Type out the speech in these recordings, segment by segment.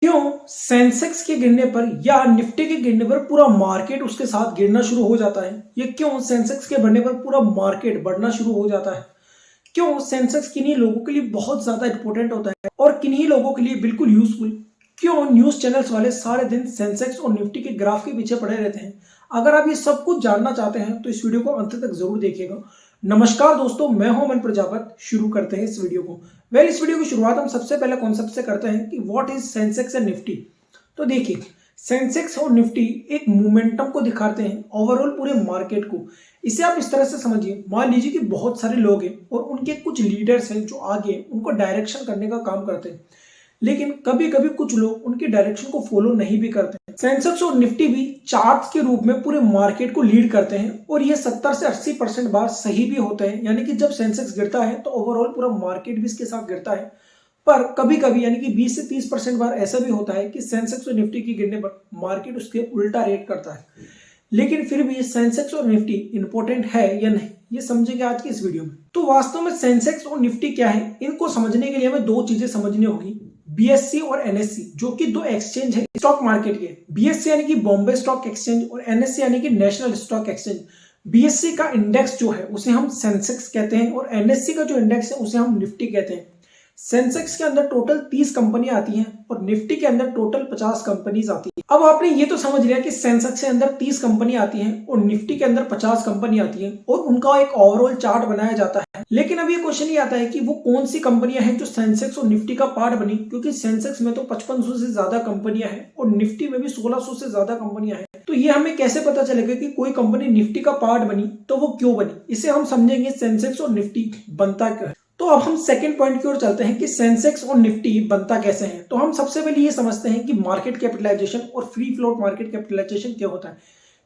क्यों सेंसेक्स के गिरने पर या निफ्टी के गिरने पर पूरा मार्केट उसके साथ गिरना शुरू हो जाता है? ये क्यों सेंसेक्स के बढ़ने पर पूरा मार्केट बढ़ना शुरू हो जाता है? क्यों सेंसेक्स किन्हीं लोगों के लिए बहुत ज्यादा इंपॉर्टेंट होता है और किन्हीं लोगों के लिए बिल्कुल यूजफुल? क्यों न्यूज चैनल्स वाले सारे दिन सेंसेक्स और निफ्टी के ग्राफ के पीछे पड़े रहते हैं? अगर आप ये सब कुछ जानना चाहते हैं तो इस वीडियो को अंत तक जरूर देखिएगा। नमस्कार दोस्तों, मैं हूं अमन प्रजापत। शुरू करते हैं इस वीडियो को। इस वीडियो की शुरुआत हम सबसे पहले कॉन्सेप्ट से करते हैं कि what is Sensex and Nifty. तो देखिए, सेंसेक्स और निफ्टी एक मोमेंटम को दिखाते हैं, ओवरऑल पूरे मार्केट को। इसे आप इस तरह से समझिए, मान लीजिए कि बहुत सारे लोग हैं और उनके कुछ लीडर्स हैं जो आगे उनको डायरेक्शन करने का काम करते हैं, लेकिन कभी कभी कुछ लोग उनके डायरेक्शन को फॉलो नहीं भी करते हैं। सेंसेक्स और निफ्टी भी चार्ट्स के रूप में पूरे मार्केट को लीड करते हैं और ये 70 से 80% बार सही भी होते हैं। यानी कि जब सेंसेक्स गिरता है तो ओवरऑल पूरा मार्केट भी इसके साथ गिरता है। पर कभी कभी यानी कि 20 से 30% बार ऐसा भी होता है कि सेंसेक्स और निफ्टी के गिरने पर मार्केट उसके उल्टा रेट करता है। लेकिन फिर भी सेंसेक्स और निफ्टी इंपॉर्टेंट है या नहीं, ये समझेंगे आज की इस वीडियो में। तो वास्तव में सेंसेक्स और निफ्टी क्या है, इनको समझने के लिए हमें दो चीजें समझनी होगी, बीएससी और एनएससी, जो कि दो एक्सचेंज है स्टॉक मार्केट के। बीएससी यानी कि बॉम्बे स्टॉक एक्सचेंज और एनएससी यानी कि नेशनल स्टॉक एक्सचेंज। बीएससी का इंडेक्स जो है उसे हम सेंसेक्स कहते हैं और एनएससी का जो इंडेक्स है उसे हम निफ्टी कहते हैं। सेंसेक्स के अंदर टोटल 30 कंपनियां आती हैं और निफ्टी के अंदर टोटल 50 कंपनीज आती है। अब आपने ये तो समझ लिया कि सेंसेक्स के अंदर 30 कंपनी आती हैं और निफ्टी के अंदर 50 कंपनी आती हैं और उनका एक ओवरऑल चार्ट बनाया जाता है। लेकिन अब ये क्वेश्चन ये आता है कि वो कौन सी कंपनियां हैं जो सेंसेक्स और निफ्टी का पार्ट बनी, क्योंकि सेंसेक्स में तो 5500 से ज्यादा कंपनियां हैं और निफ्टी में भी 1600 से ज्यादा कंपनियां हैं। तो ये हमें कैसे पता चलेगा कि कोई कंपनी निफ्टी का पार्ट बनी, तो वो क्यों बनी? इसे हम समझेंगे सेंसेक्स और निफ्टी बनता क्यों है। तो अब हम सेकंड पॉइंट की ओर चलते हैं कि सेंसेक्स और निफ्टी बनता कैसे है। तो हम सबसे पहले ये समझते हैं कि मार्केट कैपिटलाइजेशन और फ्री फ्लोट मार्केट कैपिटलाइजेशन क्या होता है।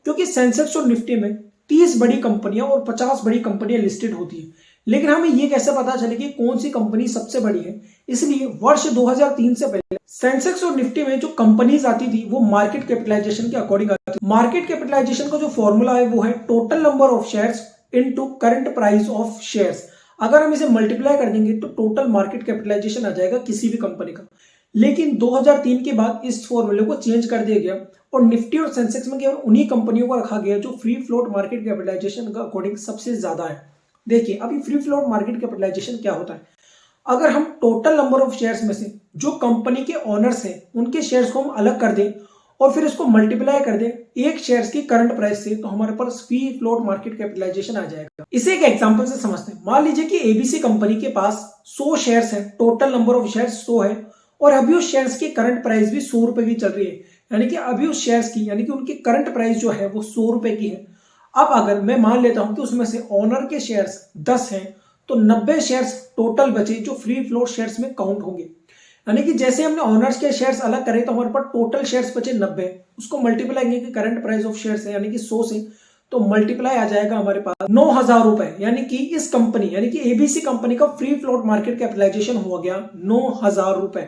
क्योंकि सेंसेक्स और निफ्टी में 30 बड़ी कंपनियां और 50 बड़ी कंपनियां लिस्टेड होती है, लेकिन हमें ये कैसे पता चले कि कौन सी कंपनी सबसे बड़ी है? इसलिए वर्ष 2003 से पहले सेंसेक्स और निफ्टी में जो कंपनीज आती थी वो मार्केट कैपिटलाइजेशन के अकॉर्डिंग आती थी। मार्केट कैपिटलाइजेशन का जो फॉर्मूला है वो है total number of shares into current price of shares. अगर हम इसे मल्टीप्लाई कर देंगे तो टोटल मार्केट कैपिटलाइजेशन आ जाएगा किसी भी कंपनी का। लेकिन 2003 के बाद इस फॉर्मूले को चेंज कर दिया गया और निफ्टी और सेंसेक्स में केवल उन्हीं कंपनियों को रखा गया जो फ्री फ्लोट मार्केट कैपिटलाइजेशन का अकॉर्डिंग सबसे ज्यादा है। देखिए, अभी फ्री फ्लोट मार्केट कैपिटलाइजेशन क्या होता है? अगर हम टोटल नंबर ऑफ शेयर्स में से जो कंपनी के ओनर्स हैं उनके शेयर्स को हम अलग कर दें और फिर इसको मल्टीप्लाई कर दें एक शेयर्स की करंट प्राइस से, तो हमारे पास फ्री फ्लोट मार्केट कैपिटलाइजेशन आ जाएगा। इसे एक एग्जांपल से समझते हैं। मान लीजिए कि एबीसी कंपनी के पास 100 शेयर्स हैं, टोटल नंबर ऑफ शेयर्स 100 है और अभी उस शेयर्स की करंट प्राइस भी 100 रुपए की चल रही है। यानी कि अभी उस शेयर्स की यानी कि उनकी करंट प्राइस जो है वो 100 रुपए की है। अब अगर मैं मान लेता हूं कि उसमें से ओनर के शेयर्स 10 हैं, तो 90 शेयर्स टोटल बचे जो फ्री फ्लोट शेयर्स में काउंट होंगे। यानी कि जैसे हमने ओनर्स के शेयर्स अलग करे तो हमारे पास टोटल शेयर्स बचे 90, उसको मल्टीप्लाई करेंगे करंट प्राइस ऑफ शेयर्स है यानी कि 100 से, तो मल्टीप्लाई आ जाएगा हमारे पास 9000 रुपए। यानी कि इस कंपनी यानी कि एबीसी कंपनी का फ्री फ्लोट मार्केट कैपिटलाइजेशन हो गया 9000 रुपए।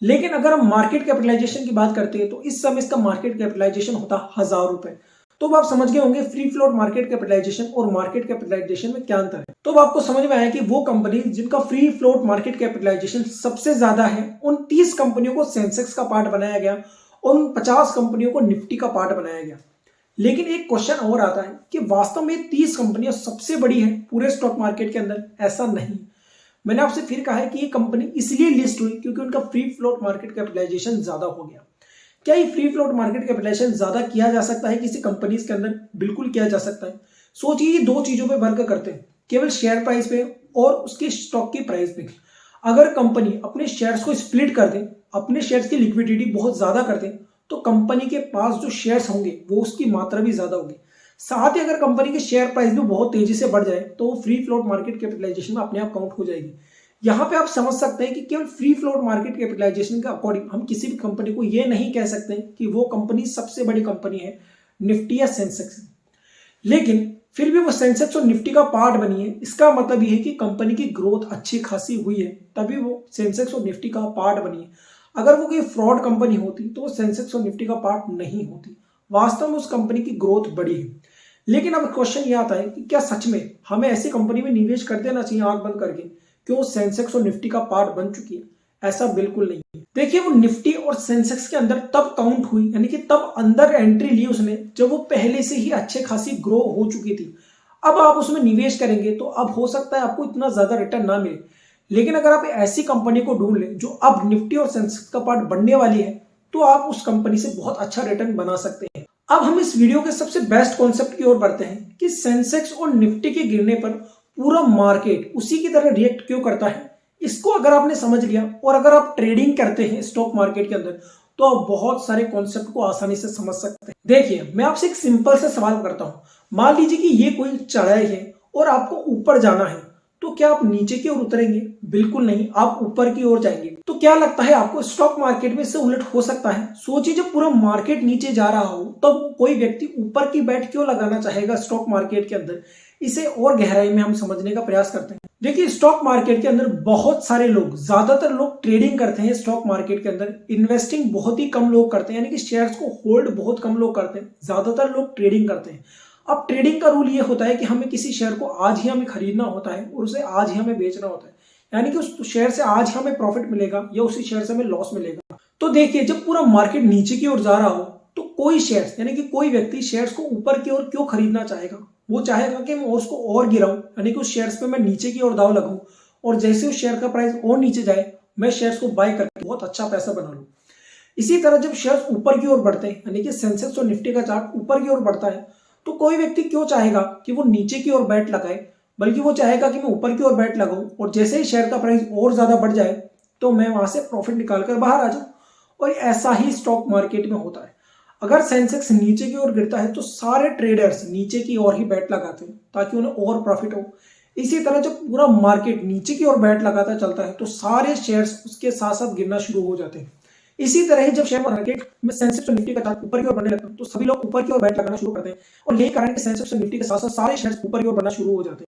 लेकिन अगर हम मार्केट कैपिटलाइजेशन की बात करते हैं तो इस समय इसका मार्केट कैपिटलाइजेशन होता 1000 रुपए। तो अब आप समझ गए होंगे फ्री फ्लोट मार्केट कैपिटलाइजेशन और मार्केट कैपिटलाइजेशन में क्या अंतर है। तो अब आपको समझ में आया कि वो कंपनी जिनका फ्री फ्लोट मार्केट कैपिटलाइजेशन सबसे ज्यादा है उन 30 कंपनियों को सेंसेक्स का पार्ट बनाया गया और उन 50 कंपनियों को निफ्टी का पार्ट बनाया गया। लेकिन एक क्वेश्चन और आता है कि वास्तव में 30 कंपनियां सबसे बड़ी है पूरे स्टॉक मार्केट के अंदर? ऐसा नहीं। मैंने आपसे फिर कहा है कि ये कंपनी इसलिए लिस्ट हुई क्योंकि उनका फ्री फ्लोट मार्केट कैपिटलाइजेशन ज्यादा हो गया। क्या ये फ्री फ्लोट मार्केट कैपिटलाइजेशन ज्यादा किया जा सकता है किसी कंपनीज के अंदर? बिल्कुल किया जा सकता है। सोचिए, ये दो चीजों पे वर्क करते हैं, केवल शेयर प्राइस पे और उसके स्टॉक की प्राइस पे। अगर कंपनी अपने शेयर्स को स्प्लिट कर दे, अपने शेयर्स की लिक्विडिटी बहुत ज्यादा कर दे, तो कंपनी के पास जो शेयर्स होंगे वो उसकी मात्रा भी ज्यादा होगी। साथ ही अगर कंपनी के शेयर प्राइस भी बहुत तेजी से बढ़ जाए तो वो फ्री फ्लोट मार्केट कैपिटलाइजेशन में अपने आप काउंट हो जाएगी। यहां पे आप समझ सकते हैं कि केवल फ्री फ्लोट मार्केट कैपिटलाइजेशन के अकॉर्डिंग हम किसी भी कंपनी को ये नहीं कह सकते कि वो कंपनी सबसे बड़ी कंपनी है निफ्टी या सेंसेक्स। लेकिन फिर भी वो सेंसेक्स और निफ्टी का पार्ट बनी है, इसका मतलब ये है कि कंपनी की ग्रोथ अच्छी खासी हुई है तभी वो सेंसेक्स और निफ्टी का पार्ट बनी है। अगर वो कोई फ्रॉड कंपनी होती तो वो सेंसेक्स और निफ्टी का पार्ट नहीं होती। वास्तव में उस कंपनी की ग्रोथ बड़ी है। लेकिन अब क्वेश्चन ये आता है कि क्या सच में हमें ऐसी कंपनी में निवेश कर देना चाहिए आंख बंद करके, क्यों सेंसेक्स और निफ्टी का पार्ट बन चुकी है? ऐसा बिल्कुल नहीं है। देखिए वो निफ्टी और सेंसेक्स के अंदर तब काउंट हुई, यानी कि तब अंदर एंट्री ली उसने जब वो पहले से ही अच्छे खासी ग्रो हो चुकी थी। अब आप उसमें निवेश करेंगे तो अब हो सकता है आपको इतना ज्यादा रिटर्न ना मिले, लेकिन अगर आप ऐसी कंपनी को ढूंढ लें जो अब निफ्टी और सेंसेक्स का पार्ट बनने वाली है, तो आप उस कंपनी से बहुत अच्छा रिटर्न बना सकते हैं। अब हम इस वीडियो के सबसे बेस्ट कॉन्सेप्ट की ओर बढ़ते हैं कि सेंसेक्स और निफ्टी के गिरने पर पूरा मार्केट उसी की तरह रिएक्ट क्यों करता है। इसको अगर आपने समझ लिया और अगर आप ट्रेडिंग करते हैं स्टॉक मार्केट के अंदर, तो आप बहुत सारे कॉन्सेप्ट को आसानी से समझ सकते हैं। देखिए मैं आपसे एक सिंपल सा सवाल करता हूं, मान लीजिए कि ये कोई चढ़ाई है और आपको ऊपर जाना है, तो क्या आप नीचे की ओर उतरेंगे? बिल्कुल नहीं, आप ऊपर की ओर जाएंगे। तो क्या लगता है आपको स्टॉक मार्केट में इससे उलट हो सकता है? सोचिए जब पूरा मार्केट नीचे जा रहा हो तब तो कोई व्यक्ति ऊपर की बैट क्यों लगाना चाहेगा स्टॉक मार्केट के अंदर? इसे और गहराई में हम समझने का प्रयास करते हैं। देखिए स्टॉक मार्केट के अंदर बहुत सारे लोग, ज्यादातर लोग ट्रेडिंग करते हैं स्टॉक मार्केट के अंदर। इन्वेस्टिंग बहुत ही कम लोग करते हैं, यानी कि शेयर्स को होल्ड बहुत कम लोग करते हैं, ज्यादातर लोग ट्रेडिंग करते हैं। अब ट्रेडिंग का रूल ये होता है कि हमें किसी शेयर को आज ही हमें खरीदना होता है और उसे आज ही हमें बेचना होता है, यानी कि उस शेयर से आज ही हमें प्रॉफिट मिलेगा या उसी शेयर से हमें लॉस मिलेगा। तो देखिए जब पूरा मार्केट नीचे की ओर जा रहा हो तो कोई शेयर यानी कि कोई व्यक्ति शेयर्स को ऊपर की ओर क्यों खरीदना चाहेगा? वो चाहेगा कि मैं उसको और गिराऊं, यानी कि उस शेयर्स पे मैं नीचे की ओर दाव लगाऊं और जैसे उस शेयर का प्राइस और नीचे जाए मैं शेयर्स को बाय करके बहुत अच्छा पैसा बना लूं। इसी तरह जब शेयर्स ऊपर की ओर बढ़ते हैं, यानी कि सेंसेक्स और निफ्टी का चार्ट ऊपर की ओर बढ़ता है, तो कोई व्यक्ति क्यों चाहेगा कि वो नीचे की ओर बैट लगाए, बल्कि वो चाहेगा कि मैं ऊपर की ओर बैट लगाऊं और जैसे ही शेयर का प्राइस और ज्यादा बढ़ जाए तो मैं वहां से प्रॉफिट निकालकर बाहर आ जाऊं। और ऐसा ही स्टॉक मार्केट में होता है। अगर सेंसेक्स नीचे की ओर गिरता है तो सारे ट्रेडर्स नीचे की ओर ही बैट लगाते हैं ताकि उन्हें और प्रॉफिट हो। इसी तरह जब पूरा मार्केट नीचे की ओर बैट लगाता चलता है तो सारे शेयर्स उसके साथ साथ गिरना शुरू हो जाते हैं। इसी तरह ही जब शेयर मार्केट में सेंसेक्स और निफ्टी का चार्ट ऊपर की ओर बढ़ने लगता है तो सभी लोग ऊपर की ओर बैट लगाना शुरू करते हैं और यही कारण है कि सेंसेक्स और निफ्टी के साथ साथ सारे शेयर्स ऊपर की ओर बढ़ना शुरू हो जाते हैं।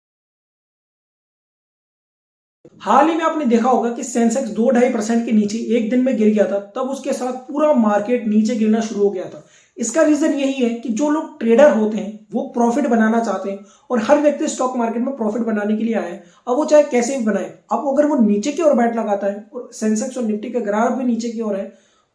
हाल ही में आपने देखा होगा कि सेंसेक्स 2-2.5% के नीचे एक दिन में गिर गया था, तब उसके साथ पूरा मार्केट नीचे गिरना शुरू हो गया था। इसका रीजन यही है कि जो लोग ट्रेडर होते हैं वो प्रॉफिट बनाना चाहते हैं और हर व्यक्ति स्टॉक मार्केट में प्रॉफिट बनाने के लिए आया है। अब वो चाहे कैसे भी बनाए, अब अगर वो नीचे की ओर बैट लगाता है और सेंसेक्स और निफ्टी का ग्राफ भी नीचे की ओर है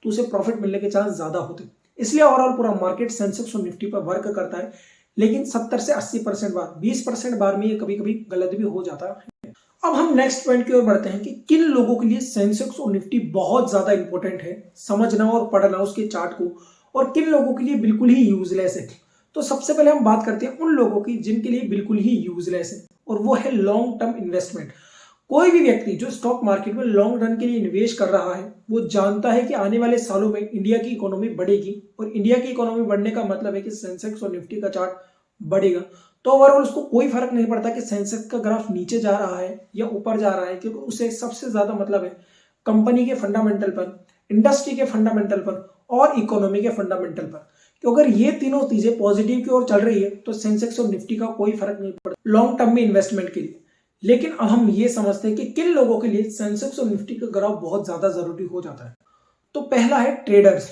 तो उसे प्रॉफिट मिलने के चांस ज्यादा होते हैं। इसलिए ओवरऑल पूरा मार्केट सेंसेक्स और निफ्टी पर वर्क करता है, लेकिन 70 से 80% बार, 20% बार में ये कभी कभी गलत भी हो जाता है। अब हम नेक्स्ट पॉइंट की ओर बढ़ते हैं कि किन लोगों के लिए सेंसेक्स और निफ्टी बहुत ज्यादा इंपॉर्टेंट है समझना और पढ़ना उसके चार्ट को, और किन लोगों के लिए बिल्कुल ही यूजलेस है। तो सबसे पहले हम बात करते हैं उन लोगों की जिनके लिए बिल्कुल ही यूजलेस है, और वो है लॉन्ग टर्म इन्वेस्टमेंट। कोई भी व्यक्ति जो स्टॉक मार्केट में लॉन्ग रन के लिए निवेश कर रहा है वो जानता है कि आने वाले सालों में इंडिया की इकोनॉमी बढ़ेगी, और इंडिया की इकोनॉमी बढ़ने का मतलब है कि सेंसेक्स और निफ्टी का चार्ट बढ़ेगा। तो ओवरऑल उसको कोई फर्क नहीं पड़ता कि सेंसेक्स का ग्राफ नीचे जा रहा है या ऊपर जा रहा है, क्योंकि उसे सबसे ज्यादा मतलब है कंपनी के फंडामेंटल पर, इंडस्ट्री के फंडामेंटल पर और इकोनॉमी के फंडामेंटल पर। कि अगर ये तीनों चीजें पॉजिटिव की ओर चल रही है तो सेंसेक्स और निफ्टी का कोई फर्क नहीं पड़ता लॉन्ग टर्म में इन्वेस्टमेंट के लिए। लेकिन अब हम ये समझते हैं कि किन लोगों के लिए सेंसेक्स और निफ्टी का ग्राफ बहुत ज्यादा जरूरी हो जाता है। तो पहला है ट्रेडर्स।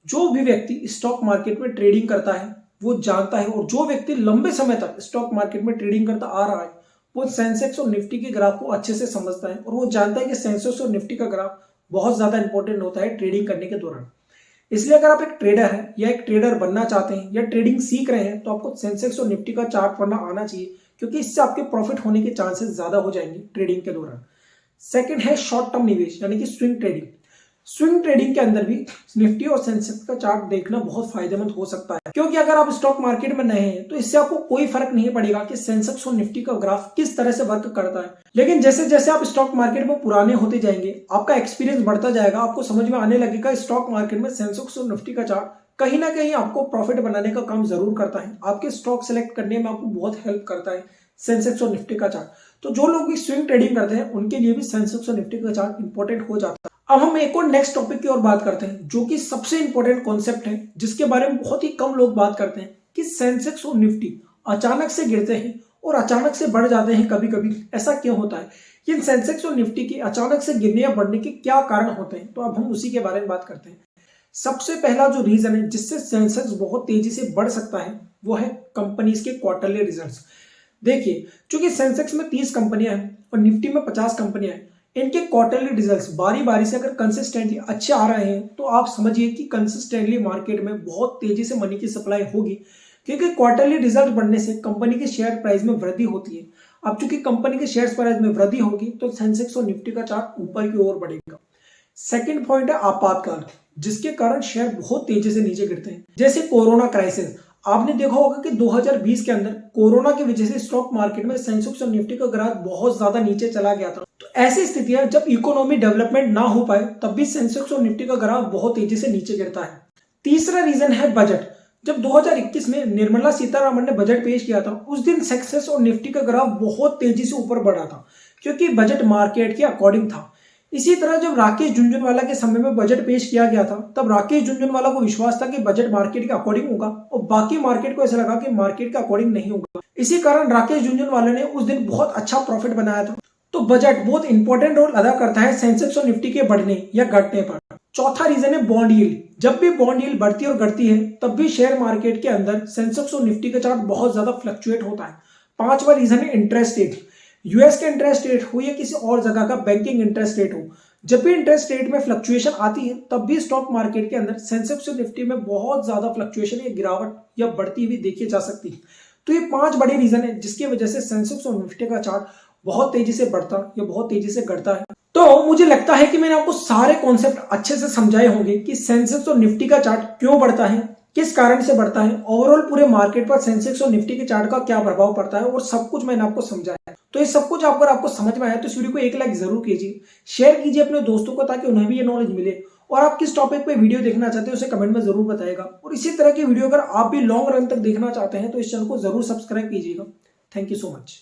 जो भी व्यक्ति स्टॉक मार्केट में ट्रेडिंग करता है वो जानता है, और जो व्यक्ति लंबे समय तक स्टॉक मार्केट में ट्रेडिंग करता आ रहा है वो सेंसेक्स और निफ्टी के ग्राफ को अच्छे से समझता है, और वो जानता है कि सेंसेक्स और निफ्टी का ग्राफ बहुत ज्यादा इंपॉर्टेंट होता है ट्रेडिंग करने के दौरान। इसलिए अगर आप एक ट्रेडर हैं या एक ट्रेडर बनना चाहते हैं या ट्रेडिंग सीख रहे हैं तो आपको सेंसेक्स और निफ्टी का चार्ट पढ़ना आना चाहिए, क्योंकि इससे आपके प्रॉफिट होने के चांसेस ज्यादा हो जाएंगे ट्रेडिंग के दौरान। सेकंड है शॉर्ट टर्म निवेश, यानी कि स्विंग ट्रेडिंग। स्विंग ट्रेडिंग के अंदर भी निफ्टी और सेंसेक्स का चार्ट देखना बहुत फायदेमंद हो सकता है, क्योंकि अगर आप स्टॉक मार्केट में नए हैं तो इससे आपको कोई फर्क नहीं पड़ेगा कि सेंसेक्स और निफ्टी का ग्राफ किस तरह से वर्क करता है। लेकिन जैसे जैसे आप स्टॉक मार्केट में पुराने होते जाएंगे आपका एक्सपीरियंस बढ़ता जाएगा, आपको समझ में आने लगेगा स्टॉक मार्केट में सेंसेक्स और निफ्टी का चार्ट कहीं ना कहीं आपको प्रॉफिट बनाने का काम जरूर करता है, आपके स्टॉक सेलेक्ट करने में आपको बहुत हेल्प करता है सेंसेक्स और निफ्टी का चार्ट। तो जो लोग भी स्विंग ट्रेडिंग करते हैं उनके लिए भी सेंसेक्स और निफ्टी का चार्ट इंपॉर्टेंट हो जाता है। अब हम एक और नेक्स्ट टॉपिक की ओर बात करते हैं जो कि सबसे इंपॉर्टेंट कॉन्सेप्ट है, जिसके बारे में बहुत ही कम लोग बात करते हैं कि सेंसेक्स और निफ्टी अचानक से गिरते हैं और अचानक से बढ़ जाते हैं कभी कभी। ऐसा क्यों होता है? इन सेंसेक्स और निफ्टी के अचानक से गिरने या बढ़ने के क्या कारण होते हैं? तो अब हम उसी के बारे में बात करते हैं। सबसे पहला जो रीजन है जिससे सेंसेक्स बहुत तेजी से बढ़ सकता है वो है कंपनीज के क्वार्टरली रिजल्ट्स। देखिए चूंकि सेंसेक्स में 30 कंपनियां हैं और निफ्टी में 50 कंपनियां हैं, इनके क्वार्टरली रिजल्ट्स बारी बारी से अगर कंसिस्टेंटली अच्छे आ रहे हैं तो आप समझिए कि कंसिस्टेंटली मार्केट में बहुत तेजी से मनी की सप्लाई होगी, क्योंकि क्वार्टरली रिजल्ट बढ़ने से कंपनी के शेयर प्राइस में वृद्धि होती है। अब चूंकि कंपनी के शेयर प्राइस में वृद्धि होगी तो सेंसेक्स और निफ्टी का चार्ट ऊपर की ओर बढ़ेगा। सेकंड पॉइंट है आपातकाल, जिसके कारण शेयर बहुत तेजी से नीचे गिरते हैं, जैसे कोरोना क्राइसिस। आपने देखा होगा कि 2020 के अंदर कोरोना की वजह से स्टॉक मार्केट में सेंसेक्स और निफ्टी का ग्राफ बहुत ज्यादा नीचे चला गया था। तो ऐसी स्थितियां जब इकोनॉमी डेवलपमेंट ना हो पाए तब भी सेंसेक्स और निफ्टी का ग्राफ बहुत तेजी से नीचे गिरता है। तीसरा रीजन है बजट। जब 2021 में निर्मला सीतारमण ने बजट पेश किया था उस दिन सेंसेक्स और निफ्टी का ग्राफ बहुत तेजी से ऊपर बढ़ा था, क्योंकि बजट मार्केट के अकॉर्डिंग था। इसी तरह जब राकेश झुनझुनवाला के समय में बजट पेश किया गया था तब राकेश झुनझुनवाला को विश्वास था कि बजट मार्केट के अकॉर्डिंग होगा और बाकी मार्केट को ऐसा लगा कि मार्केट के अकॉर्डिंग नहीं होगा। इसी कारण राकेश झुनझुनवाला ने उस दिन बहुत अच्छा प्रॉफिट बनाया था। तो बजट बहुत इंपॉर्टेंट रोल अदा करता है सेंसेक्स और निफ्टी के बढ़ने या घटने पर। चौथा रीजन है बॉन्ड यील्ड। जब भी बॉन्ड यील्ड बढ़ती और घटती है तब भी शेयर मार्केट के अंदर सेंसेक्स और निफ्टी का चार्ट बहुत ज्यादा फ्लक्चुएट होता है। पांचवा रीजन है इंटरेस्ट रेट। यूएस के इंटरेस्ट रेट हो या किसी और जगह का बैंकिंग इंटरेस्ट रेट हो, जब भी इंटरेस्ट रेट में फ्लक्चुएशन आती है तब भी स्टॉक मार्केट के अंदर सेंसेक्स और निफ्टी में बहुत ज्यादा फ्लक्चुएशन या गिरावट या बढ़ती हुई देखी जा सकती है। तो ये 5 बड़े रीजन है जिसकी वजह से सेंसेक्स और निफ्टी का चार्ट बहुत तेजी से बढ़ता या बहुत तेजी से घटता है। तो मुझे लगता है कि मैंने आपको सारे कॉन्सेप्ट अच्छे से समझाए होंगे कि सेंसेक्स और निफ्टी का चार्ट क्यों बढ़ता है, किस कारण से बढ़ता है, ओवरऑल पूरे मार्केट पर सेंसेक्स और निफ्टी के चार्ट का क्या प्रभाव पड़ता है, और सब कुछ मैंने आपको समझाया है। तो ये सब कुछ अगर आपको समझ में आया तो इस वीडियो को एक लाइक जरूर कीजिए, शेयर कीजिए अपने दोस्तों को ताकि उन्हें भी ये नॉलेज मिले। और आप किस टॉपिक पे वीडियो देखना चाहते हैं उसे कमेंट में जरूर बताइएगा। और इसी तरह की वीडियो अगर आप भी लॉन्ग रन तक देखना चाहते हैं तो इस चैनल को जरूर सब्सक्राइब कीजिएगा। Thank you so much.